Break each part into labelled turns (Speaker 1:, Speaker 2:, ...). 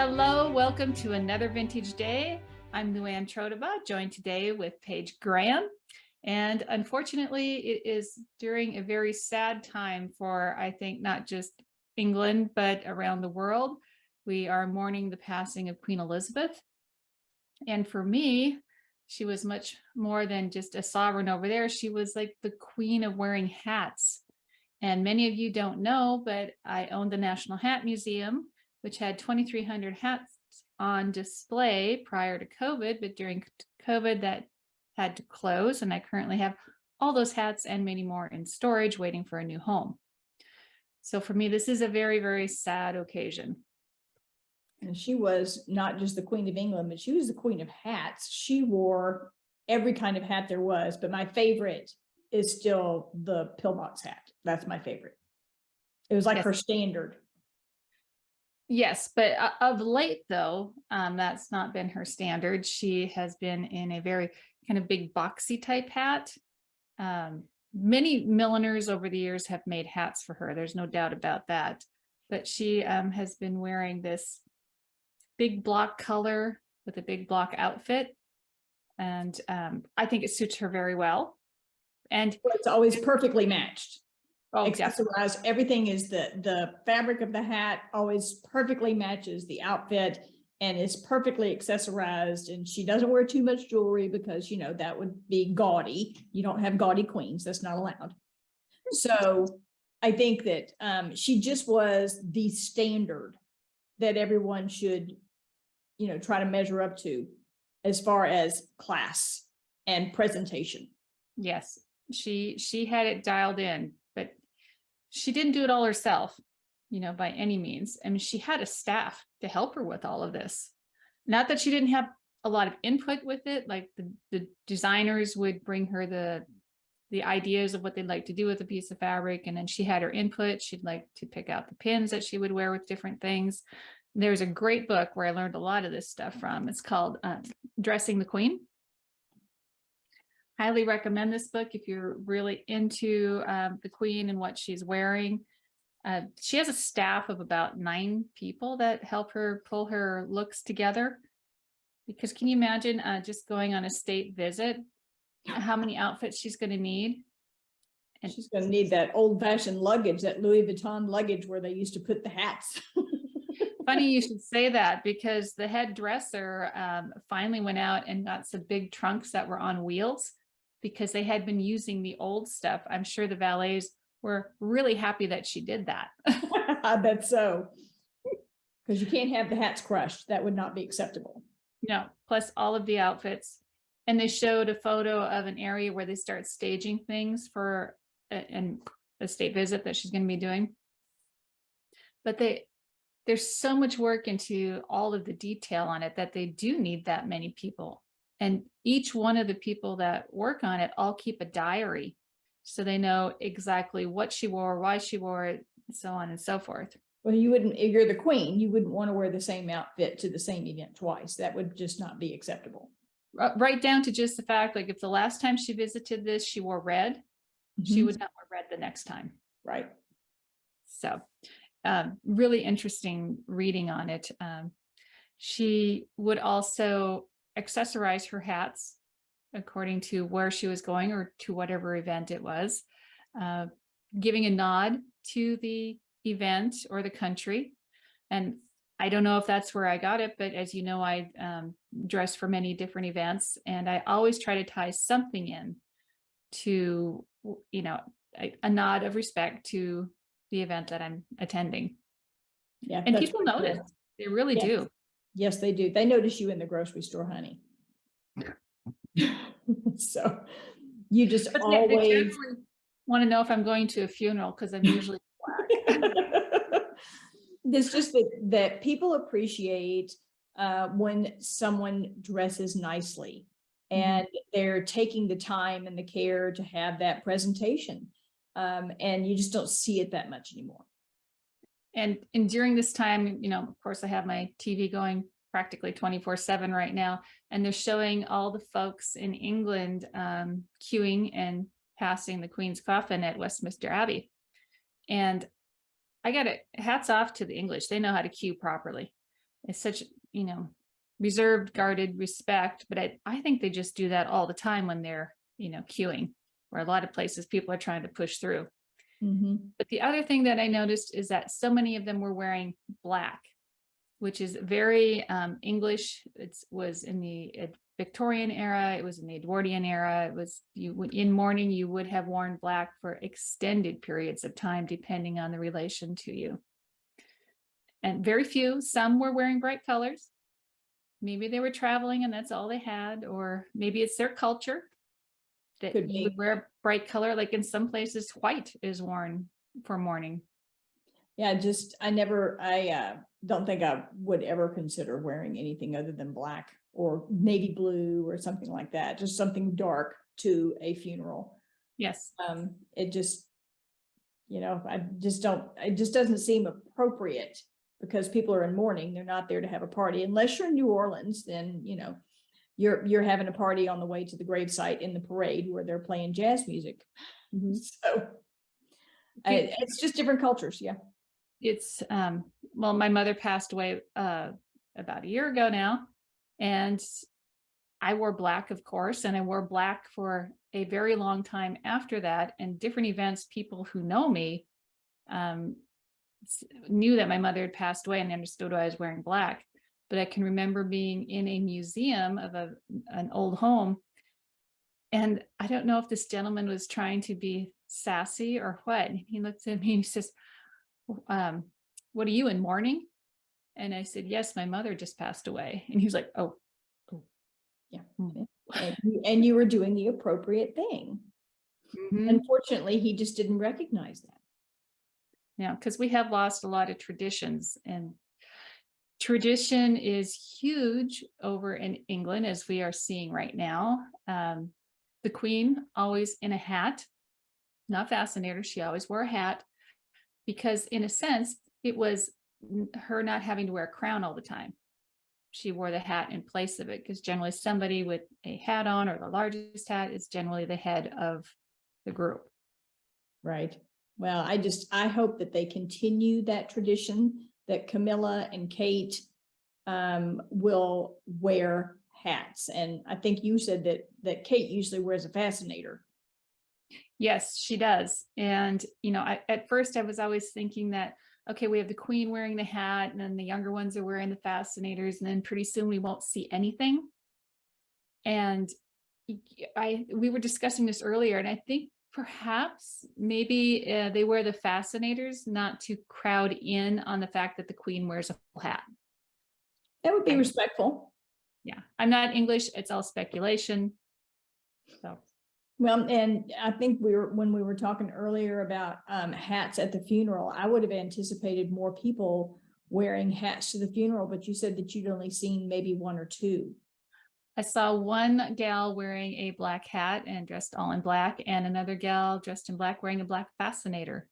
Speaker 1: Hello, welcome to another Vintage Day. I'm Luann Trotova, joined today with Paige Graham. And unfortunately, it is during a very sad time for, I think, not just England, but around the world. We are mourning the passing of Queen Elizabeth. And for me, she was much more than just a sovereign over there. She was like the queen of wearing hats. And many of you don't know, but I owned the National Hat Museum, which had 2,300 hats on display prior to COVID, but during COVID that had to close. And I currently have all those hats and many more in storage waiting for a new home. So for me, this is a very, very sad occasion.
Speaker 2: And she was not just the Queen of England, but she was the Queen of hats. She wore every kind of hat there was, but my favorite is still the pillbox hat. That's my favorite. It was like her standard.
Speaker 1: Yes, but of late, though, that's not been her standard. She has been in a very kind of big boxy type hat. Many milliners over the years have made hats for her. There's no doubt about that. But she has been wearing this big block color with a big block outfit. And I think it suits her very well. And
Speaker 2: it's always perfectly matched.
Speaker 1: Oh,
Speaker 2: accessorized. Everything is the fabric of the hat always perfectly matches the outfit and is perfectly accessorized. And she doesn't wear too much jewelry because, you know, that would be gaudy. You don't have gaudy queens. That's not allowed. So I think that she just was the standard that everyone should, you know, try to measure up to as far as class and presentation.
Speaker 1: Yes, she had it dialed in. But she didn't do it all herself, you know, by any means. I mean, she had a staff to help her with all of this. Not that she didn't have a lot of input with it, like the designers would bring her the ideas of what they'd like to do with a piece of fabric. And then she had her input. She'd like to pick out the pins that she would wear with different things. There's a great book where I learned a lot of this stuff from. It's called Dressing the Queen. Highly recommend this book if you're really into the Queen and what she's wearing. She has a staff of about 9 people that help her pull her looks together. Because can you imagine just going on a state visit, how many outfits she's going to need?
Speaker 2: And she's going to need that old-fashioned luggage, that Louis Vuitton luggage where they used to put the hats.
Speaker 1: Funny you should say that, because the head dresser finally went out and got some big trunks that were on wheels, because they had been using the old stuff. I'm sure the valets were really happy that she did that.
Speaker 2: I bet so. Because you can't have the hats crushed. That would not be acceptable.
Speaker 1: No, plus all of the outfits. And they showed a photo of an area where they start staging things for a state visit that she's going to be doing. But there's so much work into all of the detail on it that they do need that many people. And each one of the people that work on it all keep a diary, so they know exactly what she wore, why she wore it, so on and so forth.
Speaker 2: Well, you wouldn't, if you're the queen, you wouldn't want to wear the same outfit to the same event twice. That would just not be acceptable.
Speaker 1: Right down to just the fact, like if the last time she visited this, she wore red, she would not wear red the next time.
Speaker 2: Right.
Speaker 1: So really interesting reading on it. She would also accessorize her hats according to where she was going or to whatever event it was, giving a nod to the event or the country. And I don't know if that's where I got it, but as you know, I dress for many different events, and I always try to tie something in to, you know, a nod of respect to the event that I'm attending.
Speaker 2: Yeah,
Speaker 1: and people notice. They really do.
Speaker 2: Yes, they do. They notice you in the grocery store, honey. So you just always
Speaker 1: want to know if I'm going to a funeral, because I'm usually black.
Speaker 2: It's just that people appreciate when someone dresses nicely and they're taking the time and the care to have that presentation. And you just don't see it that much anymore. And
Speaker 1: during this time, you know, of course, I have my TV going practically 24/7 right now, and they're showing all the folks in England queuing and passing the Queen's coffin at Westminster Abbey. And I got hats off to the English. They know how to queue properly. It's such, reserved, guarded respect, but I think they just do that all the time when they're, queuing, where a lot of places people are trying to push through.
Speaker 2: Mhm.
Speaker 1: But the other thing that I noticed is that so many of them were wearing black, which is very English. It was in the Victorian era. It was in the Edwardian era. It was in mourning, you would have worn black for extended periods of time, depending on the relation to you. And very few, some were wearing bright colors. Maybe they were traveling and that's all they had, or maybe it's their culture that
Speaker 2: Could
Speaker 1: you would
Speaker 2: be.
Speaker 1: wear a bright color. Like in some places, white is worn for mourning.
Speaker 2: Yeah, I don't think I would ever consider wearing anything other than black or navy blue or something like that, just something dark to a funeral.
Speaker 1: Yes.
Speaker 2: It just, it just doesn't seem appropriate because people are in mourning. They're not there to have a party. Unless you're in New Orleans, then, you're having a party on the way to the gravesite in the parade where they're playing jazz music.
Speaker 1: Mhm.
Speaker 2: So it's just different cultures. Yeah.
Speaker 1: It's well, my mother passed away about a year ago now, and I wore black, of course, and I wore black for a very long time after that. And different events, people who know me knew that my mother had passed away and understood why I was wearing black. But I can remember being in a museum of an old home, and I don't know if this gentleman was trying to be sassy or what. And he looks at me and he says, what are you, in mourning? And I said, yes, my mother just passed away. And he was like, oh.
Speaker 2: Yeah. And you were doing the appropriate thing.
Speaker 1: Mhm.
Speaker 2: Unfortunately, he just didn't recognize that.
Speaker 1: Yeah, because we have lost a lot of traditions, and tradition is huge over in England, as we are seeing right now. The Queen always in a hat, not fascinator. She always wore a hat because, in a sense, it was her not having to wear a crown all the time. She wore the hat in place of it because generally somebody with a hat on, or the largest hat, is generally the head of the group.
Speaker 2: Right. Well, I hope that they continue that tradition, that Camilla and Kate will wear hats. And I think you said that Kate usually wears a fascinator.
Speaker 1: Yes, she does. And, at first I was always thinking that, okay, we have the Queen wearing the hat, and then the younger ones are wearing the fascinators, and then pretty soon we won't see anything. And we were discussing this earlier, and I think perhaps maybe they wear the fascinators not to crowd in on the fact that the Queen wears a full hat.
Speaker 2: That would be respectful.
Speaker 1: Yeah, I'm not English. It's all speculation. So.
Speaker 2: Well, and I think when we were talking earlier about hats at the funeral, I would have anticipated more people wearing hats to the funeral, but you said that you'd only seen maybe one or two.
Speaker 1: I saw one gal wearing a black hat and dressed all in black, and another gal dressed in black wearing a black fascinator.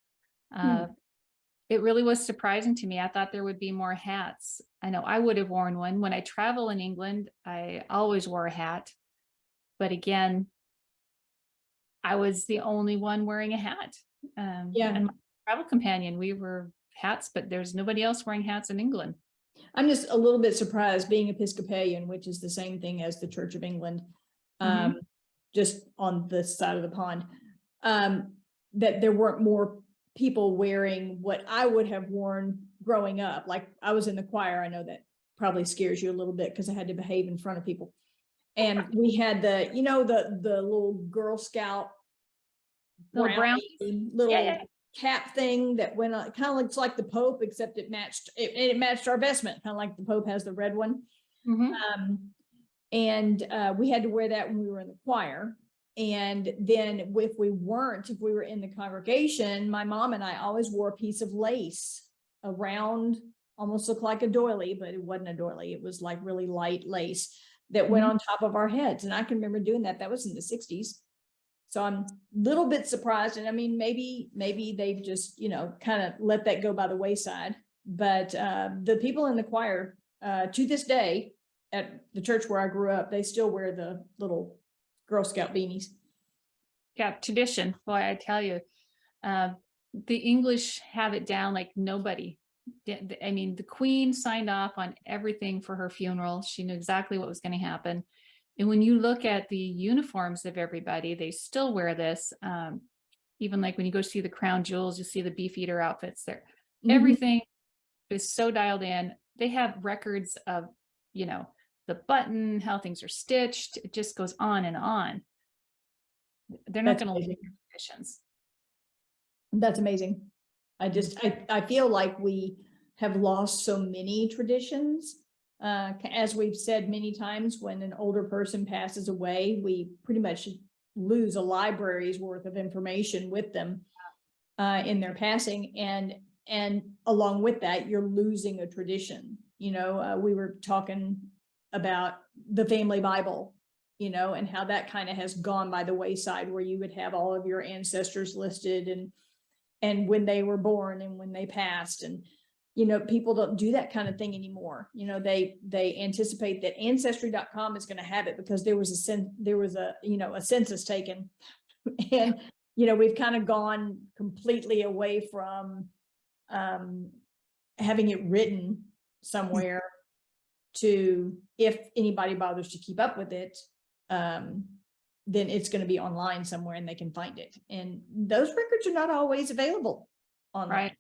Speaker 1: It really was surprising to me. I thought there would be more hats. I know I would have worn one. When I travel in England, I always wore a hat. But again, I was the only one wearing a hat.
Speaker 2: Yeah.
Speaker 1: And my travel companion, we were hats, but there's nobody else wearing hats in England.
Speaker 2: I'm just a little bit surprised, being Episcopalian, which is the same thing as the Church of England, just on this side of the pond, that there weren't more people wearing what I would have worn growing up. Like, I was in the choir. I know that probably scares you a little bit because I had to behave in front of people. And we had the little Girl Scout
Speaker 1: Brown
Speaker 2: little cap thing that went on, kind of looks like the Pope, except it matched our vestment, kind of like the Pope has the red one. And we had to wear that when we were in the choir. And then if we were in the congregation, my mom and I always wore a piece of lace around, almost looked like a doily, but it wasn't a doily. It was like really light lace that went on top of our heads. And I can remember doing that. That was in the 60s. So I'm a little bit surprised. And I mean, maybe they've just, kind of let that go by the wayside. But the people in the choir, to this day, at the church where I grew up, they still wear the little Girl Scout beanies.
Speaker 1: Yeah, tradition. Boy, I tell you, the English have it down like nobody. I mean, the queen signed off on everything for her funeral. She knew exactly what was going to happen. And when you look at the uniforms of everybody, they still wear this. Even like when you go see the crown jewels, you see the beefeater outfits there.
Speaker 2: Mhm.
Speaker 1: Everything is so dialed in. They have records of, you know, the button, how things are stitched. It just goes on and on. They're not
Speaker 2: That's
Speaker 1: going to
Speaker 2: amazing.
Speaker 1: leave traditions.
Speaker 2: That's amazing. I feel like we have lost so many traditions. As we've said many times, when an older person passes away, we pretty much lose a library's worth of information with them in their passing. And along with that, you're losing a tradition. We were talking about the family Bible, and how that kind of has gone by the wayside, where you would have all of your ancestors listed and when they were born and when they passed. And people don't do that kind of thing anymore. They anticipate that ancestry.com is going to have it because there was a census taken. And we've kind of gone completely away from having it written somewhere to, if anybody bothers to keep up with it, then it's going to be online somewhere and they can find it. And those records are not always available online.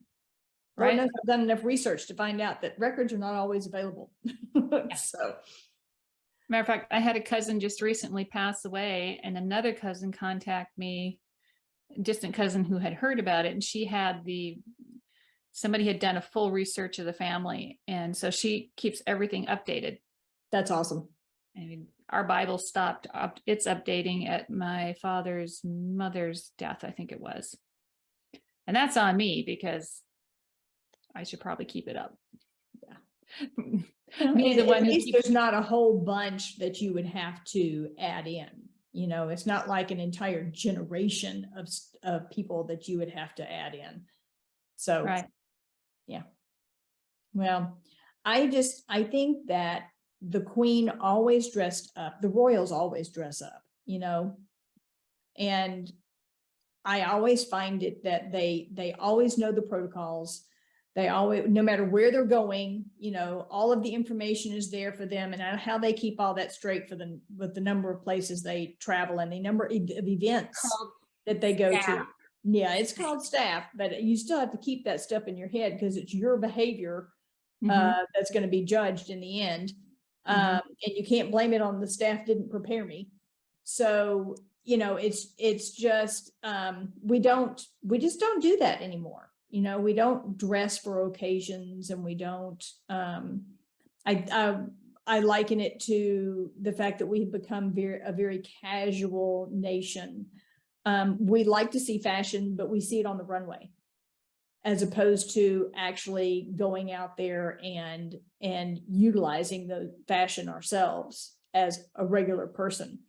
Speaker 1: Right.
Speaker 2: Lord knows I've done enough research to find out that records are not always available. So,
Speaker 1: matter of fact, I had a cousin just recently pass away, and another cousin contact me, distant cousin who had heard about it, and she had somebody had done a full research of the family, and so she keeps everything updated.
Speaker 2: That's awesome.
Speaker 1: I mean, our Bible stopped its updating at my father's mother's death, I think it was, and that's on me because I should probably keep it up.
Speaker 2: Yeah.
Speaker 1: Me, the one
Speaker 2: at
Speaker 1: who
Speaker 2: least there's not a whole bunch that you would have to add in. It's not like an entire generation of people that you would have to add in. So,
Speaker 1: right.
Speaker 2: Yeah. Well, I think that the queen always dressed up, the royals always dress up, and I always find it that they always know the protocols. They always, no matter where they're going, all of the information is there for them, and how they keep all that straight for them with the number of places they travel and the number of events that they go to. Yeah, it's called staff, but you still have to keep that stuff in your head because it's your behavior that's going to be judged in the end. And you can't blame it on the staff didn't prepare me. So, it's just, we just don't do that anymore. We don't dress for occasions, and we don't, I liken it to the fact that we've become a very casual nation. We like to see fashion, but we see it on the runway, as opposed to actually going out there and utilizing the fashion ourselves as a regular person.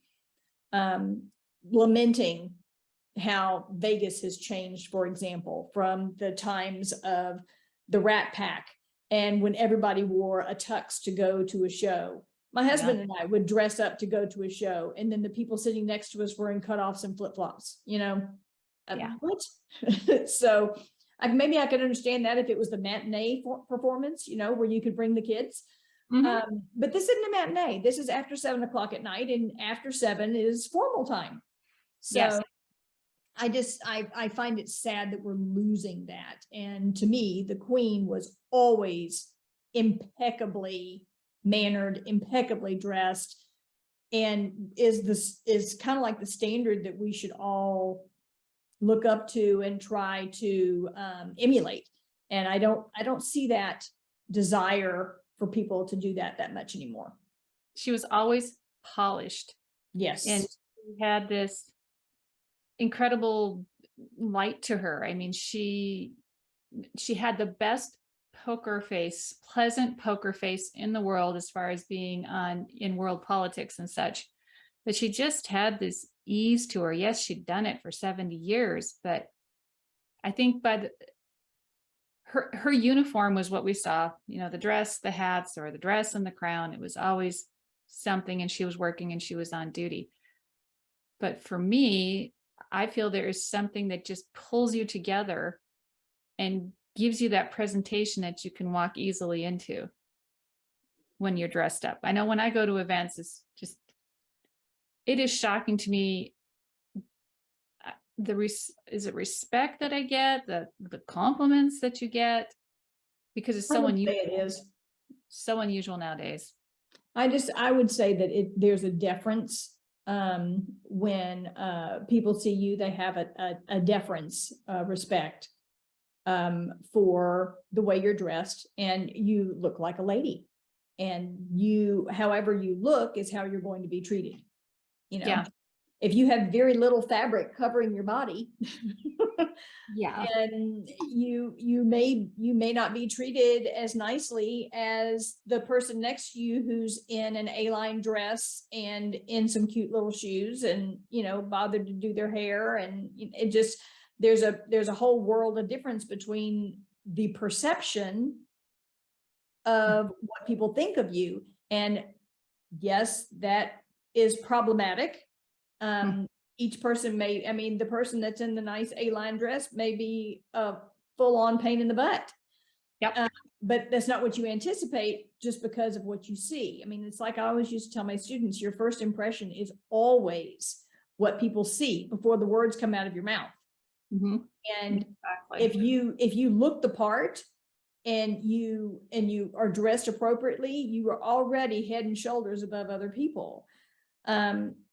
Speaker 2: Lamenting how Vegas has changed, for example, from the times of the Rat Pack and when everybody wore a tux to go to a show. My husband and I would dress up to go to a show, and then the people sitting next to us were in cutoffs and flip-flops, what? So maybe I could understand that if it was the matinee performance, where you could bring the kids. But this isn't a matinee. This is after 7 o'clock at night, and after 7 is formal time. So yes. I find it sad that we're losing that. And to me, the queen was always impeccably mannered, impeccably dressed, and is kind of like the standard that we should all look up to and try to emulate. And I don't see that desire for people to do that much anymore.
Speaker 1: She was always polished.
Speaker 2: Yes.
Speaker 1: And she had this incredible light to her. I mean, she had the best pleasant poker face in the world, as far as being in world politics and such. But she just had this ease to her. Yes, she'd done it for 70 years, but I think her uniform was what we saw, the dress, the hats, or the dress and the crown. It was always something, and she was working and she was on duty. But for me, I feel there is something that just pulls you together and gives you that presentation that you can walk easily into when you're dressed up. I know when I go to events, it is shocking to me. Is it respect that I get, the compliments that you get, because it's
Speaker 2: I
Speaker 1: so
Speaker 2: would say
Speaker 1: unusual,
Speaker 2: it is.
Speaker 1: so unusual nowadays.
Speaker 2: I would say that there's a deference when people see you, they have a deference, respect for the way you're dressed, and you look like a lady, and however you look is how you're going to be treated.
Speaker 1: Yeah.
Speaker 2: If you have very little fabric covering your body,
Speaker 1: Yeah.
Speaker 2: and you may not be treated as nicely as the person next to you who's in an A-line dress and in some cute little shoes, and bothered to do their hair, and it just there's a whole world of difference between the perception of what people think of you. And yes, that is problematic. Each person the person that's in the nice A-line dress may be a full-on pain in the butt.
Speaker 1: Yep.
Speaker 2: But that's not what you anticipate just because of what you see. It's like I always used to tell my students, your first impression is always what people see before the words come out of your mouth.
Speaker 1: Mm-hmm.
Speaker 2: And
Speaker 1: exactly.
Speaker 2: if you look the part and you are dressed appropriately, you are already head and shoulders above other people.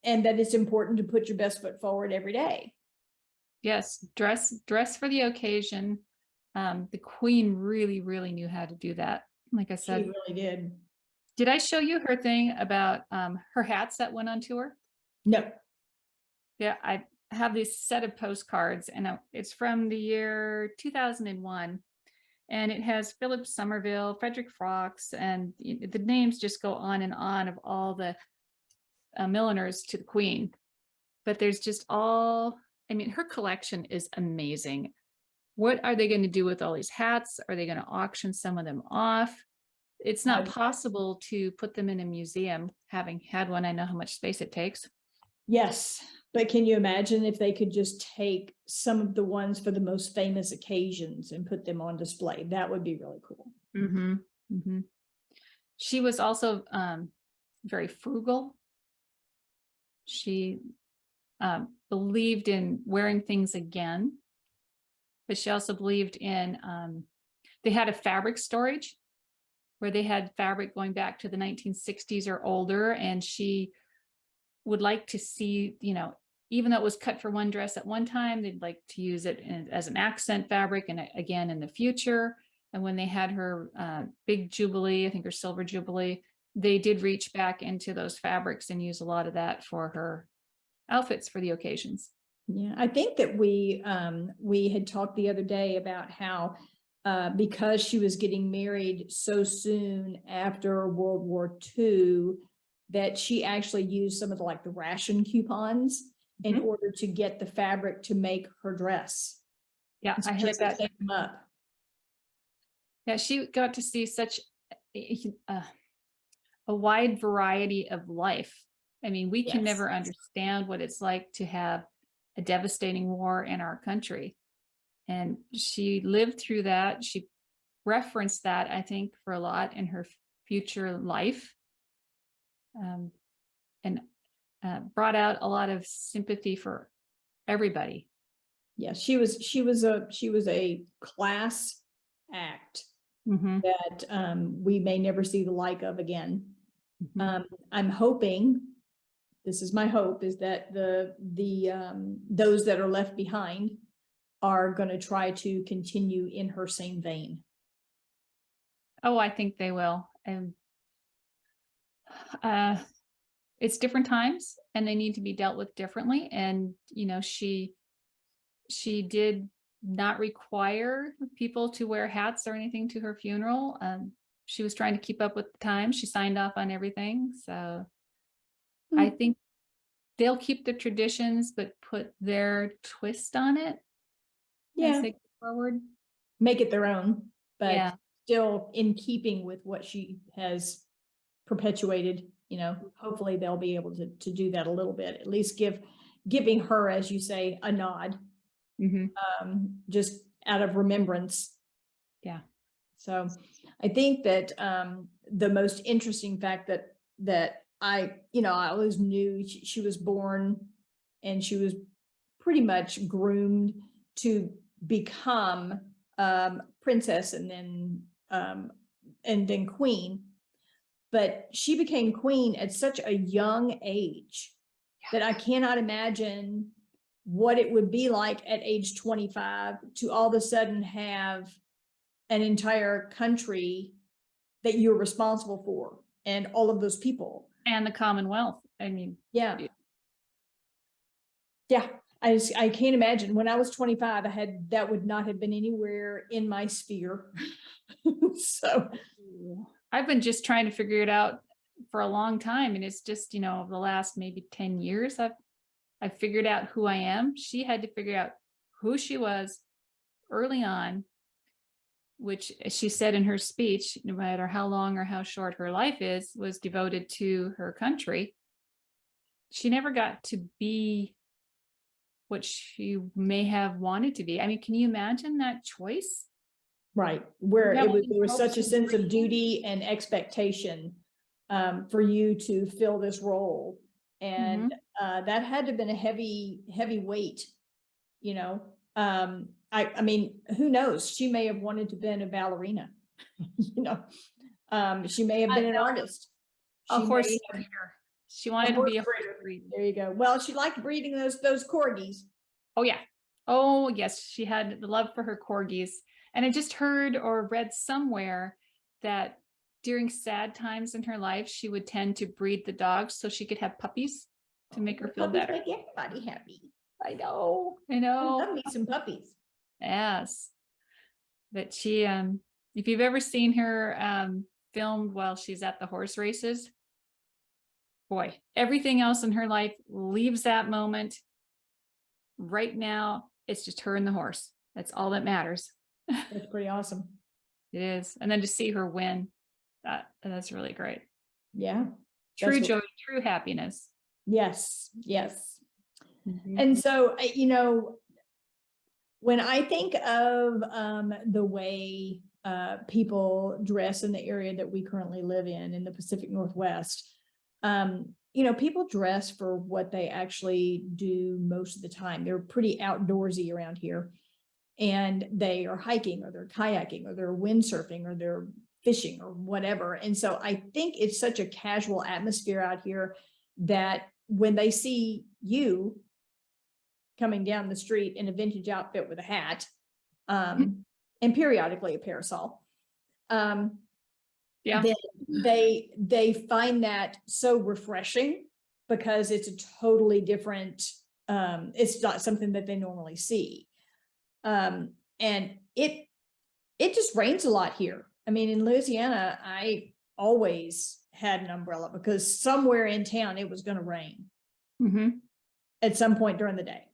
Speaker 2: And that it's important to put your best foot forward every day.
Speaker 1: Yes, dress for the occasion. The queen really, really knew how to do that. Like I said,
Speaker 2: She really did.
Speaker 1: Did I show you her thing about her hats that went on tour?
Speaker 2: No.
Speaker 1: Yeah, I have this set of postcards, and it's from the year 2001. And it has Philip Somerville, Frederick Fox, and the names just go on and on of all the milliners to the queen. But there's just her collection is amazing. What are they going to do with all these hats? Are they going to auction some of them off? It's not possible to put them in a museum. Having had one, I know how much space it takes.
Speaker 2: Yes, but can you imagine if they could just take some of the ones for the most famous occasions and put them on display? That would be really cool.
Speaker 1: Mm-hmm. Mm-hmm. She was also very frugal. She believed in wearing things again, but she also believed in, they had a fabric storage where they had fabric going back to the 1960s or older, and she would like to see, even though it was cut for one dress at one time, they'd like to use it as an accent fabric and again in the future. And when they had her big jubilee, I think her silver jubilee, they did reach back into those fabrics and use a lot of that for her outfits for the occasions.
Speaker 2: Yeah, I think that we had talked the other day about how because she was getting married so soon after World War II, that she actually used some of the ration coupons in order to get the fabric to make her dress.
Speaker 1: Yeah,
Speaker 2: so
Speaker 1: I heard that.
Speaker 2: Save them up.
Speaker 1: Yeah, she got to see such a wide variety of life. We can never understand what it's like to have a devastating war in our country. And she lived through that. She referenced that, I think, for a lot in her future life, and brought out a lot of sympathy for everybody.
Speaker 2: Yeah, she was a class act that we may never see the like of again. I'm hoping, this is my hope, is that those that are left behind are going to try to continue in her same vein.
Speaker 1: Oh, I think they will. And it's different times and they need to be dealt with differently. And, she did not require people to wear hats or anything to her funeral. She was trying to keep up with the times. She signed off on everything. So I think they'll keep the traditions, but put their twist on it.
Speaker 2: Yeah.
Speaker 1: As they go forward.
Speaker 2: Make it their own, but still in keeping with what she has perpetuated. Hopefully they'll be able to do that a little bit, at least giving her, as you say, a nod, just out of remembrance
Speaker 1: Yeah.
Speaker 2: So I think that the most interesting fact that I always knew she was born and she was pretty much groomed to become princess and then queen. But she became queen at such a young age that I cannot imagine what it would be like at age 25 to all of a sudden have an entire country that you're responsible for and all of those people.
Speaker 1: And the Commonwealth. I mean,
Speaker 2: Yeah. Yeah. I can't imagine. When I was 25, that would not have been anywhere in my sphere. So
Speaker 1: I've been just trying to figure it out for a long time. And it's just, the last maybe 10 years, I've figured out who I am. She had to figure out who she was early on, which she said in her speech, no matter how long or how short her life is, was devoted to her country. She never got to be what she may have wanted to be. I mean, can you imagine that choice?
Speaker 2: right, where there was such a sense of duty and expectation for you to fill this role. And that had to have been a heavy weight, I mean, who knows? She may have wanted to been a ballerina, she may have been an artist.
Speaker 1: A horse breeder. She wanted to be a horse breeder.
Speaker 2: There you go. Well, she liked breeding those corgis.
Speaker 1: Oh yeah. Oh yes, she had the love for her corgis. And I just heard or read somewhere that during sad times in her life, she would tend to breed the dogs so she could have puppies to make her feel better.
Speaker 2: Make everybody happy.
Speaker 1: I know.
Speaker 2: I love me some puppies.
Speaker 1: Yes. But she, if you've ever seen her filmed while she's at the horse races, boy, everything else in her life leaves that moment. Right now, it's just her and the horse. That's all that matters.
Speaker 2: That's pretty awesome.
Speaker 1: It is. And then to see her win, that's really great.
Speaker 2: Yeah.
Speaker 1: True joy, true happiness.
Speaker 2: Yes. Yes. And so, when I think of the way people dress in the area that we currently live in the Pacific Northwest, people dress for what they actually do most of the time. They're pretty outdoorsy around here, and they are hiking or they're kayaking or they're windsurfing or they're fishing or whatever. And so I think it's such a casual atmosphere out here that when they see you coming down the street in a vintage outfit with a hat, and periodically a parasol, they find that so refreshing because it's a totally different, it's not something that they normally see. And it just rains a lot here. I mean, in Louisiana, I always had an umbrella because somewhere in town it was going to rain at some point during the day.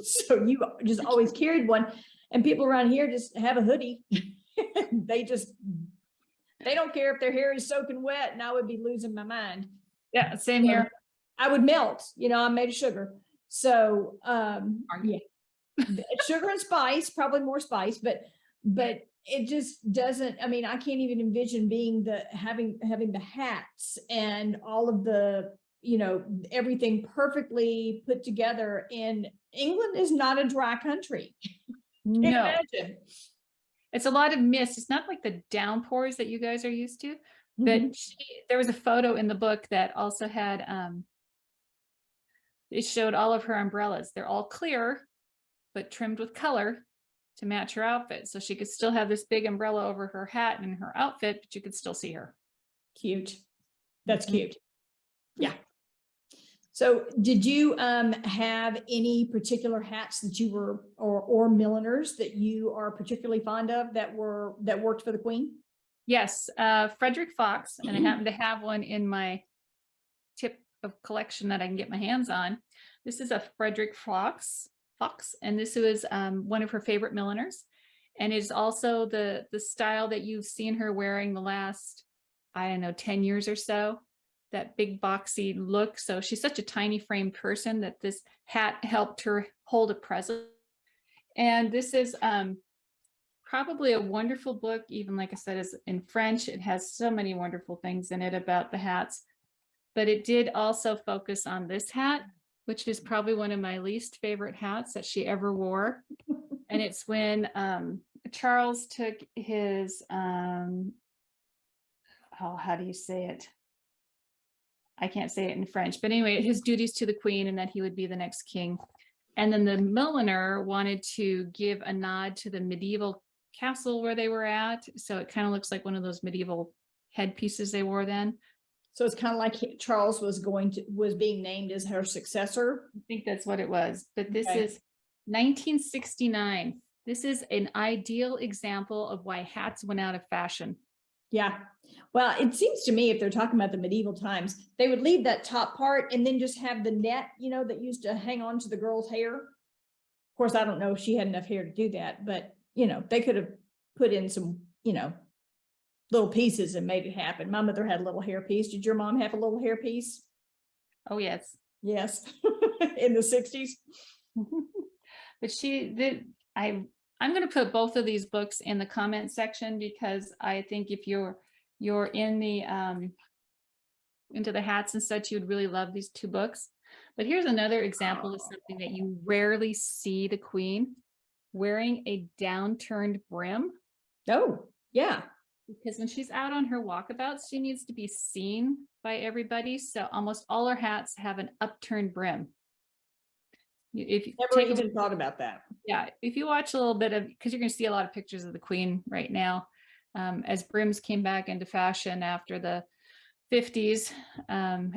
Speaker 2: So you just always carried one, and people around here just have a hoodie. They don't care if their hair is soaking wet, and I would be losing my mind.
Speaker 1: Yeah, same here.
Speaker 2: I would melt, I'm made of sugar. So, yeah, sugar and spice, probably more spice, but it just doesn't, I mean, I can't even envision being having the hats and all of the, everything perfectly put together. And England is not a dry country.
Speaker 1: No.
Speaker 2: Imagine.
Speaker 1: It's a lot of mist. It's not like the downpours that you guys are used to. But there was a photo in the book that also had, it showed all of her umbrellas. They're all clear, but trimmed with color to match her outfit. So she could still have this big umbrella over her hat and her outfit, but you could still see her.
Speaker 2: Cute. That's cute. Yeah. So did you have any particular hats that you were, or milliners that you are particularly fond of that worked for the Queen?
Speaker 1: Yes, Frederick Fox, and I happen to have one in my tip of collection that I can get my hands on. This is a Frederick Fox, and this was one of her favorite milliners, and is also the style that you've seen her wearing the last, I don't know, 10 years or so. That big boxy look. So she's such a tiny frame person that this hat helped her hold a presence. And this is probably a wonderful book, even like I said, is in French. It has so many wonderful things in it about the hats, but it did also focus on this hat, which is probably one of my least favorite hats that she ever wore. And it's when Charles took his, how do you say it? I can't say it in French, but anyway, his duties to the queen and that he would be the next king. And then the milliner wanted to give a nod to the medieval castle where they were at. So it kind of looks like one of those medieval headpieces they wore then.
Speaker 2: So it's kind of like Charles was being named as her successor.
Speaker 1: I think that's what it was. But this
Speaker 2: Okay.
Speaker 1: is 1969. This is an ideal example of why hats went out of fashion.
Speaker 2: Yeah. Well, it seems to me if they're talking about the medieval times, they would leave that top part and then just have the net, that used to hang on to the girl's hair. Of course, I don't know if she had enough hair to do that, but they could have put in some, little pieces and made it happen. My mother had a little hair piece. Did your mom have a little hair piece?
Speaker 1: Oh, yes.
Speaker 2: Yes. In the 60s.
Speaker 1: But she did. I'm going to put both of these books in the comment section because I think if you're in the into the hats and such, you would really love these two books. But here's another example of something that you rarely see the queen wearing: a downturned brim.
Speaker 2: Oh, yeah.
Speaker 1: Because when she's out on her walkabouts, she needs to be seen by everybody. So almost all her hats have an upturned brim. If you
Speaker 2: Never even thought about that.
Speaker 1: Yeah, if you watch a little bit of, because you're going to see a lot of pictures of the queen right now, as brims came back into fashion after the 50s,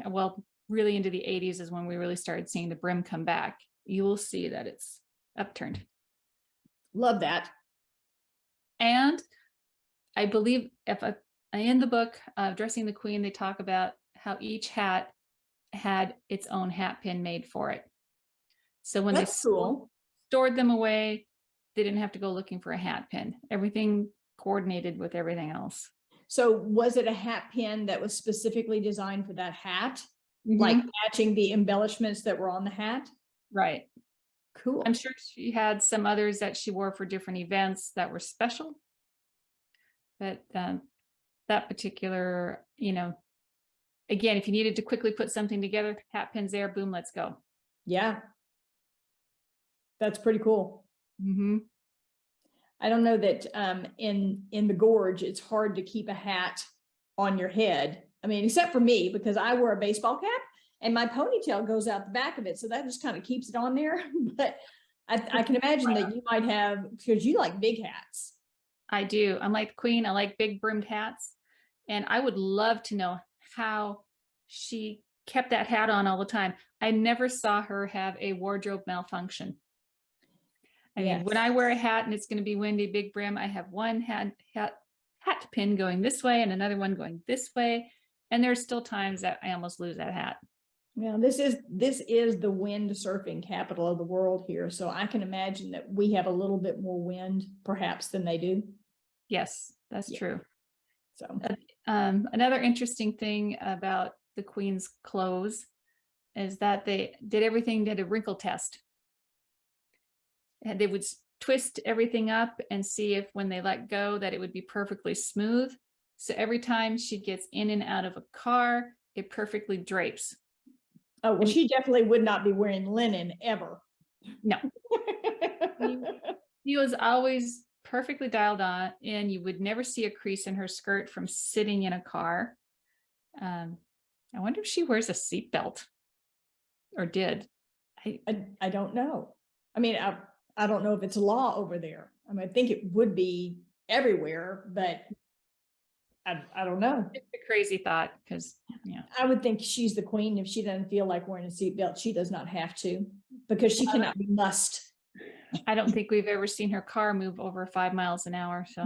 Speaker 1: well, really into the 80s is when we really started seeing the brim come back. You will see that it's upturned.
Speaker 2: Love that.
Speaker 1: And I believe in the book, Dressing the Queen, they talk about how each hat had its own hat pin made for it. So when
Speaker 2: That's cool.
Speaker 1: stored them away, they didn't have to go looking for a hat pin. Everything coordinated with everything else.
Speaker 2: So was it a hat pin that was specifically designed for that hat?
Speaker 1: Mm-hmm.
Speaker 2: Like matching the embellishments that were on the hat?
Speaker 1: Right.
Speaker 2: Cool.
Speaker 1: I'm sure she had some others that she wore for different events that were special. But that particular, again, if you needed to quickly put something together, hat pins there, boom, let's go.
Speaker 2: Yeah. That's pretty cool.
Speaker 1: Mm-hmm.
Speaker 2: I don't know that in the gorge, it's hard to keep a hat on your head. I mean, except for me, because I wear a baseball cap and my ponytail goes out the back of it. So that just kind of keeps it on there. But I can imagine that you might have, because you like big hats.
Speaker 1: I do. I'm like the queen. I like big brimmed hats. And I would love to know how she kept that hat on all the time. I never saw her have a wardrobe malfunction. I mean, when I wear a hat and it's going to be windy, big brim, I have one hat pin going this way and another one going this way. And there's still times that I almost lose that hat.
Speaker 2: Yeah, this is the wind surfing capital of the world here. So I can imagine that we have a little bit more wind perhaps than they do.
Speaker 1: Yes, that's true.
Speaker 2: So
Speaker 1: another interesting thing about the queen's clothes is that they did a wrinkle test. And they would twist everything up and see if when they let go that it would be perfectly smooth. So every time she gets in and out of a car, it perfectly drapes.
Speaker 2: Oh, well, she definitely would not be wearing linen ever.
Speaker 1: No. She was always perfectly dialed on, and you would never see a crease in her skirt from sitting in a car. I wonder if she wears a seatbelt or did.
Speaker 2: I don't know. I mean, I don't know if it's law over there. I mean, I think it would be everywhere, but I don't know.
Speaker 1: It's a crazy thought because,
Speaker 2: I would think she's the queen. If she doesn't feel like wearing a seatbelt, she does not have to, because she cannot be must.
Speaker 1: I don't think we've ever seen her car move over 5 miles an hour. So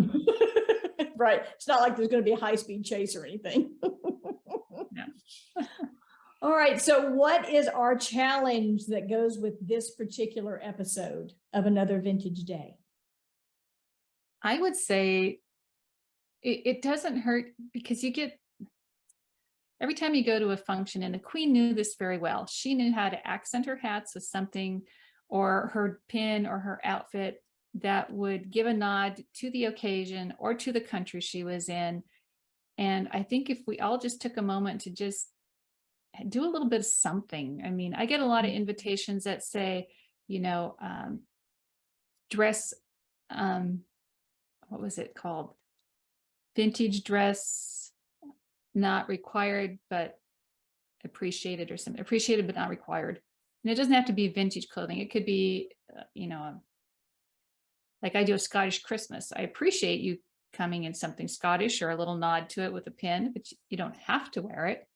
Speaker 2: right. It's not like there's going to be a high-speed chase or anything.
Speaker 1: No.
Speaker 2: All right. So what is our challenge that goes with this particular episode of Another Vintage Day?
Speaker 1: I would say it doesn't hurt because you get, every time you go to a function, and the queen knew this very well, she knew how to accent her hats with something, or her pin or her outfit that would give a nod to the occasion or to the country she was in. And I think if we all just took a moment to just do a little bit of something. I mean, I get a lot of invitations that say, dress, what was it called? Vintage dress, not required, but appreciated, or something. Appreciated, but not required. And it doesn't have to be vintage clothing. It could be, like I do a Scottish Christmas. I appreciate you coming in something Scottish, or a little nod to it with a pin, but you don't have to wear it.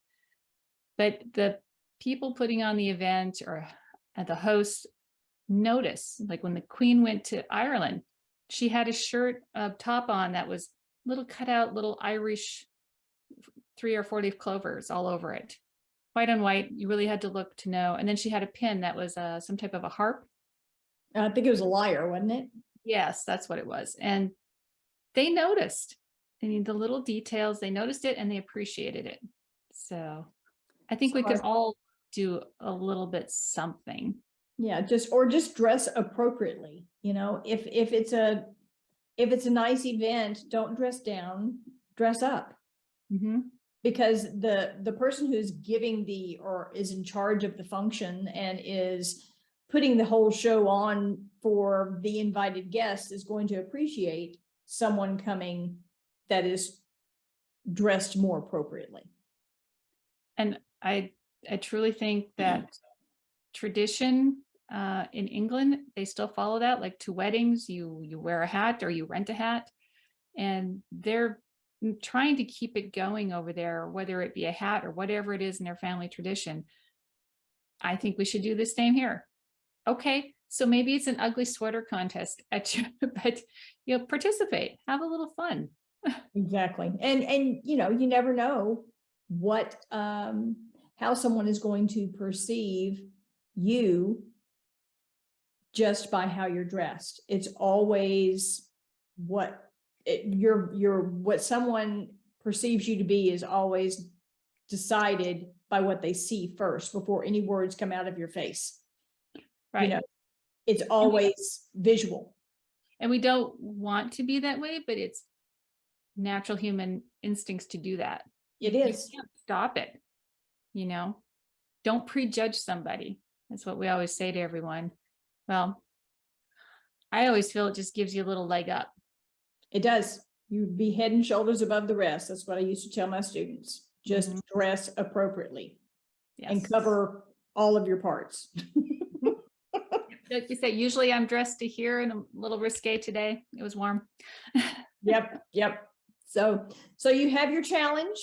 Speaker 1: But the people putting on the event, or the host, notice, like when the Queen went to Ireland, she had a shirt, a top on that was little cutout, little Irish 3 or 4 leaf clovers all over it. White on white, you really had to look to know. And then she had a pin that was some type of a harp.
Speaker 2: I think it was a lyre, wasn't it?
Speaker 1: Yes, that's what it was. And they noticed. I mean, the little details, they noticed it and they appreciated it. So I think we could all do a little bit something.
Speaker 2: Yeah, just dress appropriately. If it's a nice event, don't dress down, dress up.
Speaker 1: Mm-hmm.
Speaker 2: Because the person who's giving or is in charge of the function and is putting the whole show on for the invited guests is going to appreciate someone coming that is dressed more appropriately.
Speaker 1: And I truly think that tradition in England, they still follow that. Like to weddings, you wear a hat or you rent a hat, and they're trying to keep it going over there, whether it be a hat or whatever it is in their family tradition. I think we should do the same here. Okay, so maybe it's an ugly sweater contest but participate, have a little fun.
Speaker 2: Exactly. And you never know what how someone is going to perceive you just by how you're dressed. It's always what someone perceives you to be is always decided by what they see first before any words come out of your face.
Speaker 1: Right.
Speaker 2: It's always visual. And
Speaker 1: we don't want to be that way, but it's natural human instincts to do that.
Speaker 2: It is.
Speaker 1: You can't stop it. Don't prejudge somebody. That's what we always say to everyone. Well, I always feel it just gives you a little leg up.
Speaker 2: It does. You'd be head and shoulders above the rest. That's what I used to tell my students. Just dress appropriately. Yes. And cover all of your parts.
Speaker 1: Like you say, usually I'm dressed to here and a little risque today. It was warm.
Speaker 2: Yep. So you have your challenge.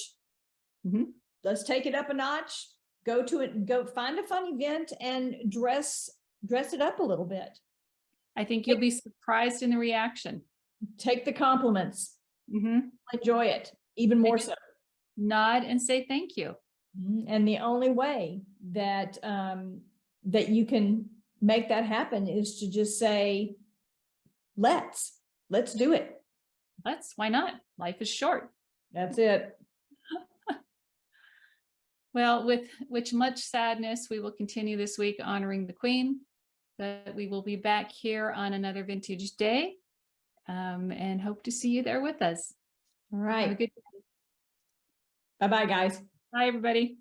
Speaker 2: Mm-hmm. Let's take it up a notch. Go to it. Go find a fun event and dress it up a little bit.
Speaker 1: I think you'll be surprised in the reaction.
Speaker 2: Take the compliments.
Speaker 1: Mm-hmm.
Speaker 2: Enjoy it even more so.
Speaker 1: Nod and say thank you.
Speaker 2: And the only way that that you can make that happen is to just say, let's do it.
Speaker 1: Why not? Life is short.
Speaker 2: That's it.
Speaker 1: Well, with which much sadness, we will continue this week honoring the Queen, but we will be back here on another vintage day, and hope to see you there with us.
Speaker 2: All right.
Speaker 1: Have a good day.
Speaker 2: Bye-bye, guys.
Speaker 1: Bye, everybody.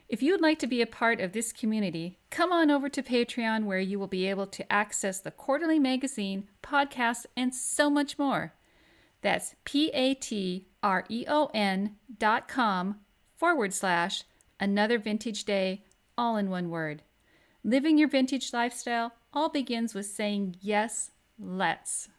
Speaker 1: If you would like to be a part of this community, come on over to Patreon, where you will be able to access the quarterly magazine, podcasts, and so much more. That's patreon.com/another vintage day, all in one word. Living your vintage lifestyle all begins with saying, yes, let's.